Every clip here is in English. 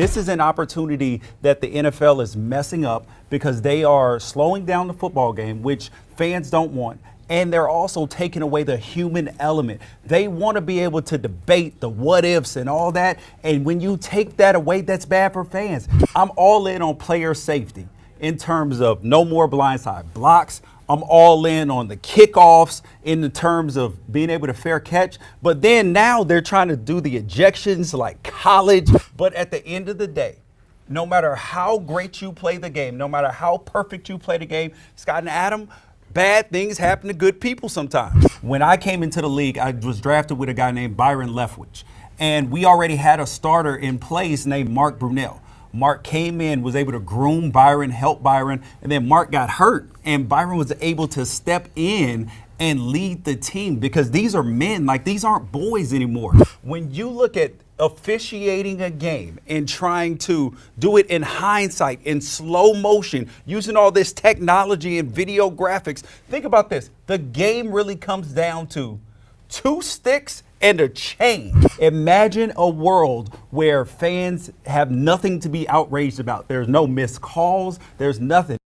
This is an opportunity that the NFL is messing up because they are slowing down the football game, which fans don't want. And they're also taking away the human element. They want to be able to debate the what ifs and all that. And when you take that away, that's bad for fans. I'm all in on player safety in terms of no more blindside blocks. I'm all in on the kickoffs in the terms of being able to fair catch. But then now they're trying to do the ejections like college. But at the end of the day, no matter how great you play the game, no matter how perfect you play the game, Scott and Adam, bad things happen to good people sometimes. When I came into the league, I was drafted with a guy named Byron Leftwich. And we already had a starter in place named Mark Brunell. Mark came in, was able to groom Byron, help Byron, and then Mark got hurt, and Byron was able to step in and lead the team because these are men, like these aren't boys anymore. When you look at officiating a game and trying to do it in hindsight, in slow motion, using all this technology and video graphics, think about this. The game really comes down to 2 sticks and a chain. Imagine a world where fans have nothing to be outraged about. There's no missed calls. There's nothing.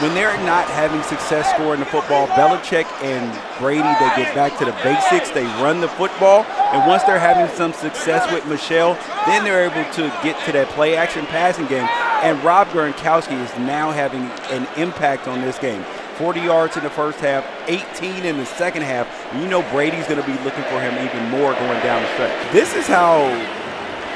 When they're not having success scoring the football, Belichick and Brady, they get back to the basics. They run the football. And once they're having some success with Michelle, then they're able to get to that play action passing game. And Rob Gronkowski is now having an impact on this game. 40 yards in the first half, 18 in the second half. And you know Brady's going to be looking for him even more going down the stretch. This is how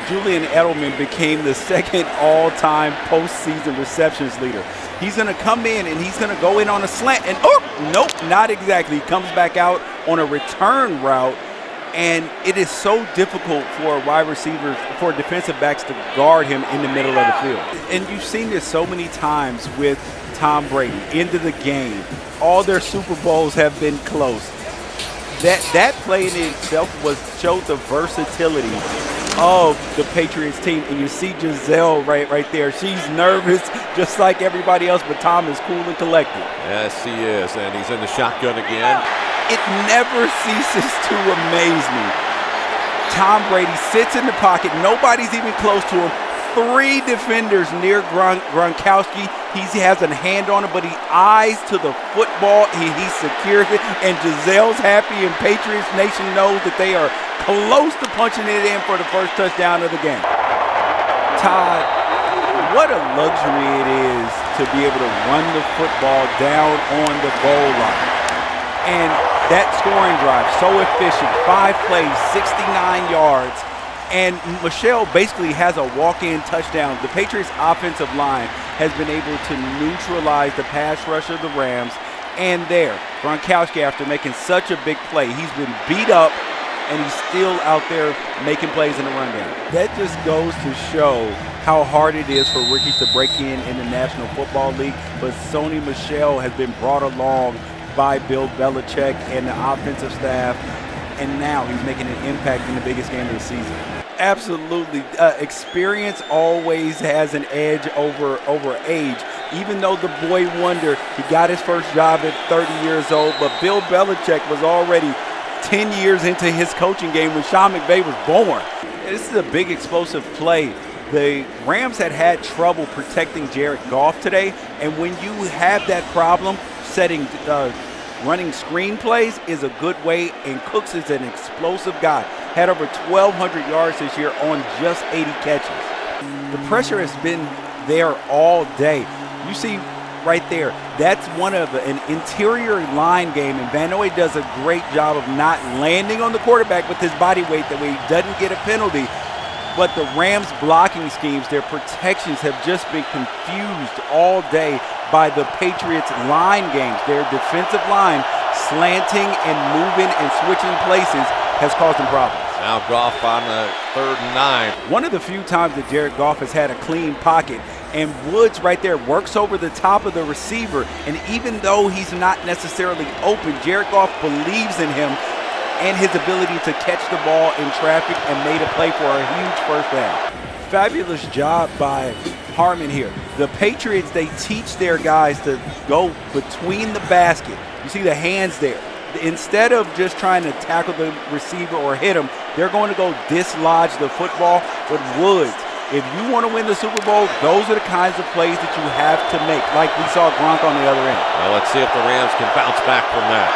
Julian Edelman became the second all-time postseason receptions leader. He's going to come in and he's going to go in on a slant and, oh, nope, not exactly. He comes back out on a return route, and it is so difficult for wide receivers, for defensive backs to guard him in the middle of the field. And you've seen this so many times with Tom Brady, into the game. All their Super Bowls have been close. That play in itself showed the versatility of the Patriots team. And you see Giselle right there. She's nervous just like everybody else, but Tom is cool and collected. Yes, he is, and he's in the shotgun again. It never ceases to amaze me. Tom Brady sits in the pocket. Nobody's even close to him. 3 defenders near Gronkowski. He has a hand on it, but he eyes to the football. He secures it, and Giselle's happy, and Patriots Nation knows that they are close to punching it in for the first touchdown of the game. Todd, what a luxury it is to be able to run the football down on the goal line. And that scoring drive, so efficient, 5 plays, 69 yards. And Michelle basically has a walk-in touchdown. The Patriots offensive line has been able to neutralize the pass rush of the Rams. And there, Gronkowski, after making such a big play, he's been beat up, and he's still out there making plays in the rundown. That just goes to show how hard it is for rookies to break in the National Football League. But Sony Michel has been brought along by Bill Belichick and the offensive staff, and now he's making an impact in the biggest game of the season. Absolutely. Experience always has an edge over age. Even though the boy wonder, he got his first job at 30 years old, but Bill Belichick was already 10 years into his coaching game when Sean McVay was born. This is a big explosive play. The Rams had trouble protecting Jared Goff today, and when you have that problem, running screen plays is a good way, and Cooks is an explosive guy. Had over 1,200 yards this year on just 80 catches. The pressure has been there all day. You see right there, that's one of an interior line game, and Van Noy does a great job of not landing on the quarterback with his body weight that way he doesn't get a penalty. But the Rams blocking schemes, their protections have just been confused all day by the Patriots line games. Their defensive line slanting and moving and switching places has caused them problems. Now Goff on the 3rd and 9. One of the few times that Jared Goff has had a clean pocket, and Woods right there works over the top of the receiver, and even though he's not necessarily open, Jared Goff believes in him and his ability to catch the ball in traffic, and made a play for a huge first down. Fabulous job by Harmon here. The Patriots, they teach their guys to go between the basket. You see the hands there. Instead of just trying to tackle the receiver or hit him, They're going to go dislodge the football. But Woods, if you want to win the Super Bowl, those are the kinds of plays that you have to make, like we saw Gronk on the other end. Well, let's see if the Rams can bounce back from that.